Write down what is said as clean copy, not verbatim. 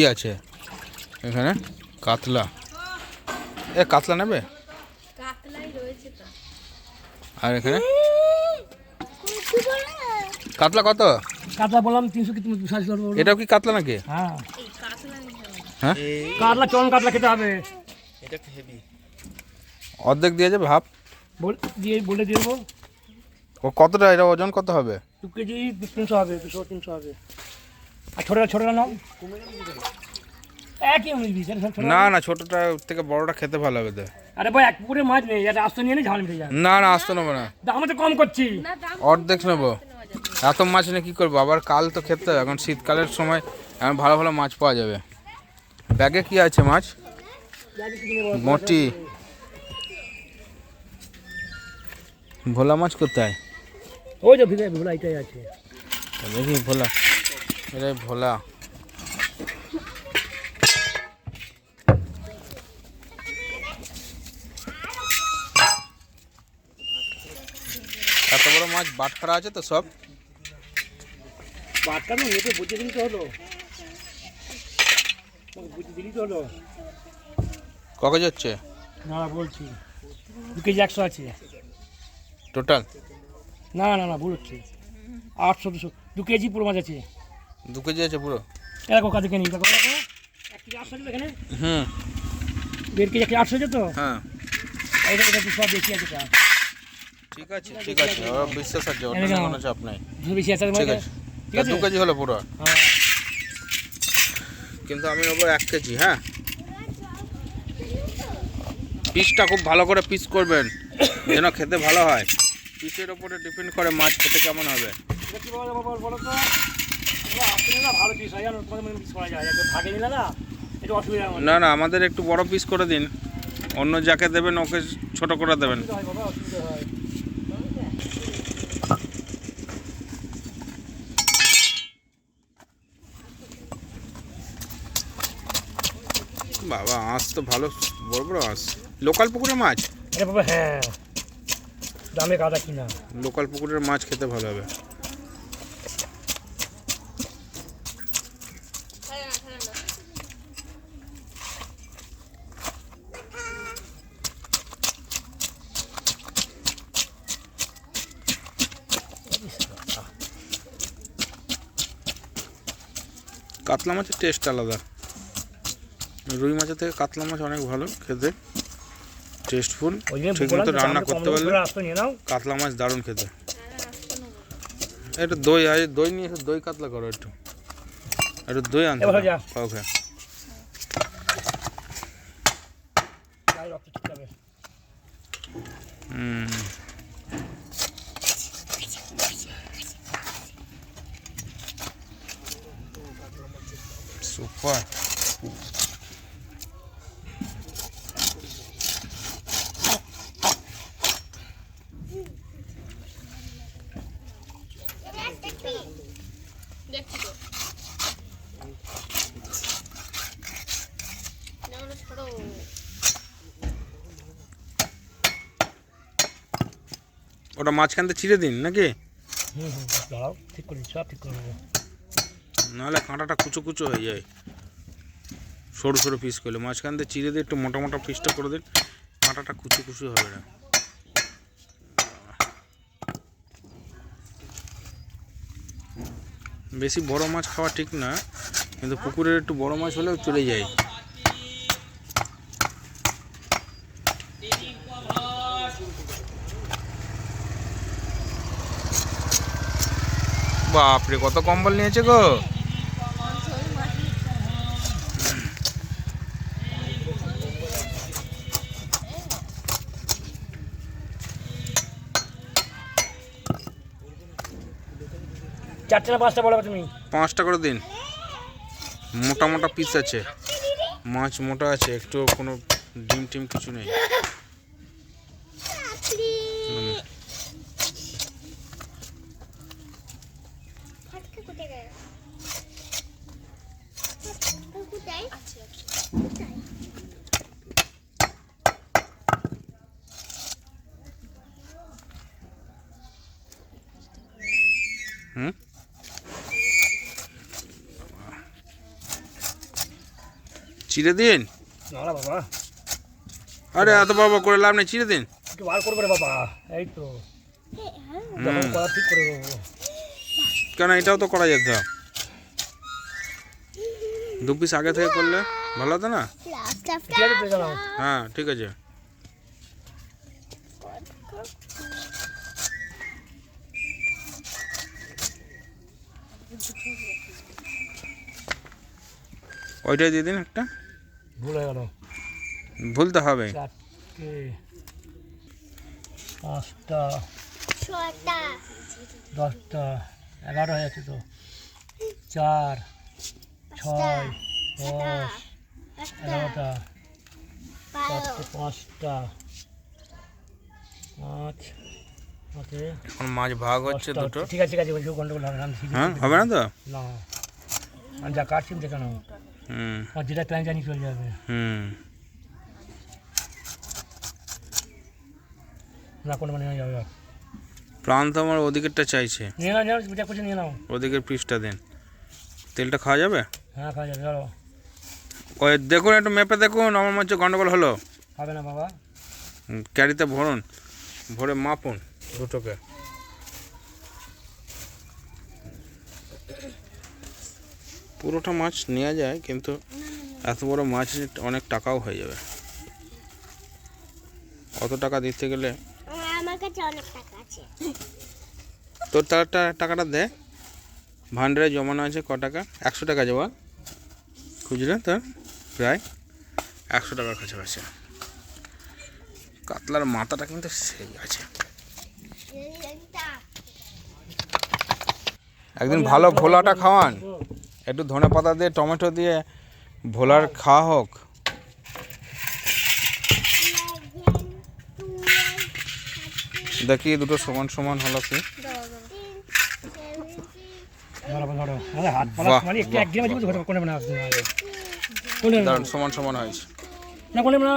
কি আছে এখানে? কাতলা। এ কাতলা নেবে? কাতলাই রয়েছে তো। আর এখানে কাতলা কত? কাতলা বললাম 300 কি 360 করবো। এটাও কি কাতলা নাকি? হ্যাঁ এই কাতলা নিতে হবে। হ্যাঁ, কাতলা চন কাতলা খেতে হবে। এটা একটু হেভি। অর্ধেক দিয়ে যাবে ভাব। বলে দিয়ে দেবো। ও কতটা, এটা ওজন কত হবে? 2 কেজি 300 হবে, 200-300 হবে। আর ছোটটা নাও। একই মিলবি স্যার, সব ছোট। না না, ছোটটা থেকে বড়টা খেতে ভালো হবে তো। আরে ভাই এক পুকুরে মাছ নেই, এটা আস্ত নিয়ে নে, ঝাল মিটে যায়। না না, আসতে নেবো না, দাম তো কম করছি। না দাম অর্ধেক নেবো। নেওয়া যাবে। এত মাছ নিয়ে কী করবো, আবার কাল তো খেতে হবে। এখন শীতকালের সময় এখন ভালো ভালো মাছ পাওয়া যাবে। ব্যাগে কি আছে মাছ? মটি। ভোলা মাছ কোথায়? ওই যে ভুলা এটাই আছে। দেখি ভোলা, এটাই ভোলা। এত বড় মাছ বাটখারা আছে তো সব? বাটকা না, নেটে বুঝে দিলি তো হলো। বুঝে দিলি তো হলো। ককেজ হচ্ছে না বলছি 2 কেজি 100 আছে। টোটাল? না না না, ভুল হচ্ছে। 800-200 2 কেজি পুরো মাছ আছে। 2 কেজি আছে পুরো? এরকম কাজে কেনি দেখো 1 কেজি 800 আছে এখানে। হুম 1.5 কেজি 800 আছে তো। হ্যাঁ, এটা তো সব বেশি আছে। ঠিক আছে ঠিক আছে, ওর বিশ্বাস আছে, ওটা নিয়ে কোনো চাপ নাই। বেশি আছে ঠিক আছে, ঠিক আছে। 2 কেজি হলো পুরো, হ্যাঁ কিন্তু আমি নেবো 1 কেজি। হ্যাঁ, পিসটা খুব ভালো করে পিস করবেন যেন খেতে ভালো হয়। পিসের ওপরে ডিপেন্ড করে মাছ খেতে কেমন হবে। এটা কি বলো বলো তো, আসলে না ভালো পিস হয়, আর তোমাদের পিস করা যায়, ভাগে নিলে না একটু অসুবিধা হয়। না না, আমাদের একটু বড় পিস করে দিন, অন্য যাকে দেবেন ওকে ছোট করে দেবেন। বাবা অসুবিধা হয়। বাবা আঁশ তো ভালো, বড় বড় আঁশ। লোকাল পুকুরের মাছ? এটা বাবা হ্যাঁ, দামে কাদা কিনা। লোকাল পুকুরের মাছ খেতে ভালো হবে। কাতলা মাছের টেস্ট আলাদা। রুই মাছের থেকে কাতলা মাছ অনেক ভালো খেতে, টেস্টফুল। ওই জন্য ঠিক মতো রান্না করতে পারলে আসতো নিয়ে নাও। কাতলা মাছ দারুণ খেতে। একটু দই আছে, দই নিয়ে এসে দই কাতলা করো, একটু একটু দই আনতে এবার যা। ওকে। গায়ে রক্ত ঠিক যাবে। হুম, সুপার। দেখছি তো। যেমন ছোট ওটা মাঝখান থেকে ছিঁড়ে দিন নাকি? দাঁড়াও, ঠিক করে সব ঠিক করে দেবো। নাহলে কাঁটাটা কুচো কুচো হয়ে যায় সরু সরু পিস করলে। মাঝখান থেকে চিড়ে দিয়ে একটু মোটা মোটা পিসটা করে দিন, কাঁটাটা কুচো কুচো হবে না। বেশি বড় মাছ খাওয়া ঠিক না, কিন্তু পুকুরের একটু বড় মাছ হলেও চলে যায়। বাপরে, কত কম্বল নিয়েছে গো। ছবি মাটি। 4টা না 5টা বলো তুমি? 5টা করে দিন। মোটা মোটা পিস আছে, মাছ মোটা আছে, একটু কোনো ডিম টিম কিছু নেই। হুম, চিড়ে দিন। না না বাবা, আরে এত বাবা করে লাভ নেই, চিড়ে দিন। একটু বার করবে রে বাবা, এই তো যখন করা ঠিক করে দেবো। কেন এটাও তো করা যেত, 2 পিস আগে থেকে করলে ভালো হতো না? ঠিক আছে তুই জানাও। হ্যাঁ ঠিক আছে। ওইটাই দিয়ে দিন একটা। ভুল হয়ে গেল। ভুলতে হবে। 4টে 5টা 10টা 11 হয়ে যাচ্ছে তো। 4 6 10 11টা 4টে 5টা 5 ওকে এখন মাছ ভাগ হচ্ছে 10টা। দুটো। ঠিক আছে ঠিক আছে, ওই গন্ডগোল হবে না। হ্যাঁ হবে না তো? না, আমি যা কাটছি দেখে নাও, হুম আর যেটা প্ল্যান জানি চলে যাবে। হুম। না কোনো মানে নিয়ে যাবে, প্রাণ তো আমার ওদিকেরটা চাইছে, নিয়ে নাও, যা কিছু নিয়ে নাও। ওদিকের পিসটা দেন। তেলটা খাওয়া যাবে? হ্যাঁ খাওয়া যাবে, ধরো। ওই দেখুন একটু মেপে দেখুন, আমার মনে হচ্ছে গন্ডগোল হলো। হবে না বাবা, ক্যারিতে ভরুন, ভরে মাপুন দুটোকে। পুরোটা মাছ নেওয়া যায়, কিন্তু এত বড় মাছ অনেক টাকাও হয়ে যাবে। অত টাকা দিতে গেলে আমার কাছে অনেক টাকা আছে। তোর টাকাটা দে, ভান্ডারে জমানো আছে ক টাকা? 100 টাকা জমা খুচরা তোর, প্রায় 100 টাকার কাছাকাছি। কাতলার মাথাটা কিন্তু সেই আছে। একদিন ভালো ভোলাটা খাওয়ান, একটু ধনে পাতা দিয়ে টমেটো দিয়ে ভোলার খাওয়া হোক। দেখি দুটো সমান সমান হলো কি? ধরো ধরো, আরে হাত পালা বাহ, মানে একটু বাহ, এক গেমে বাহ, কোনে না, দারুণ সমান সমান হয়েছে। না কোনে না।